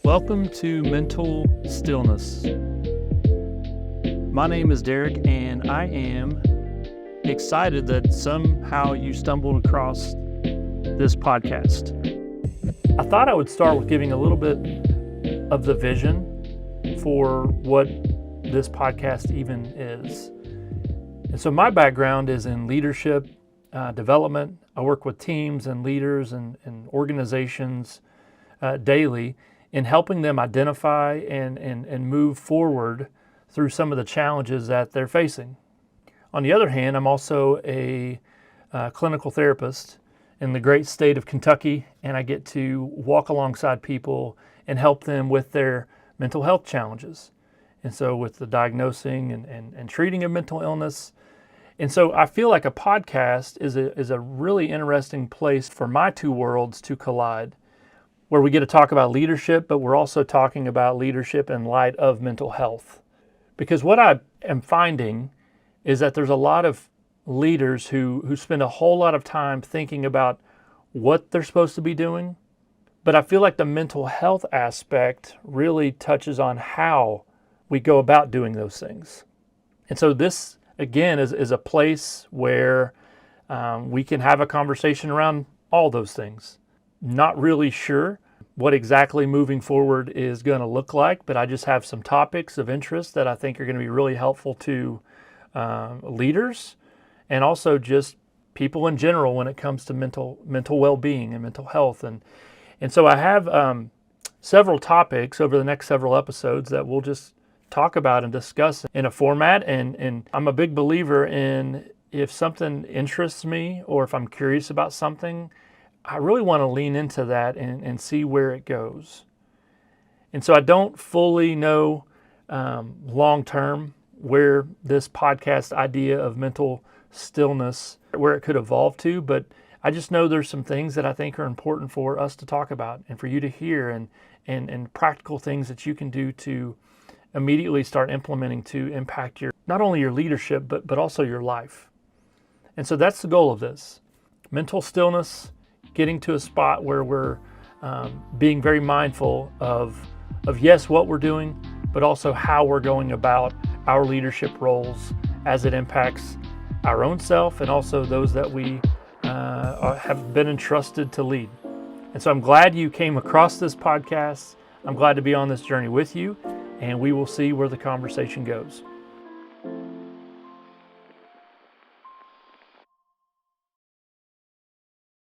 Welcome to Mental Stillness. My name is Derek, and I am excited that somehow you stumbled across this podcast. I thought I would start with giving a little bit of the vision for what this podcast even is. And so my background is in leadership development. I work with teams and leaders and organizations daily in helping them identify and move forward through some of the challenges that they're facing. On the other hand, I'm also a clinical therapist in the great state of Kentucky, and I get to walk alongside people and help them with their mental health challenges. And so with the diagnosing and treating of mental illness. And so I feel like a podcast is a really interesting place for my two worlds to collide, where we get to talk about leadership, but we're also talking about leadership in light of mental health. Because what I am finding is that there's a lot of leaders who spend a whole lot of time thinking about what they're supposed to be doing, but I feel like the mental health aspect really touches on how we go about doing those things. And so this, again, is a place where we can have a conversation around all those things. Not really sure what exactly moving forward is going to look like, but I just have some topics of interest that I think are going to be really helpful to leaders and also just people in general when it comes to mental well-being and mental health. And so I have several topics over the next several episodes that we'll just talk about and discuss in a format. And I'm a big believer in, if something interests me or if I'm curious about something, I really want to lean into that and see where it goes. And so I don't fully know long-term where this podcast idea of mental stillness, where it could evolve to, but I just know there's some things that I think are important for us to talk about and for you to hear and practical things that you can do to immediately start implementing to impact not only your leadership, but also your life. And so that's the goal of this. Mental stillness, getting to a spot where we're being very mindful of yes, what we're doing, but also how we're going about our leadership roles as it impacts our own self and also those that we have been entrusted to lead. And so I'm glad you came across this podcast. I'm glad to be on this journey with you, and we will see where the conversation goes.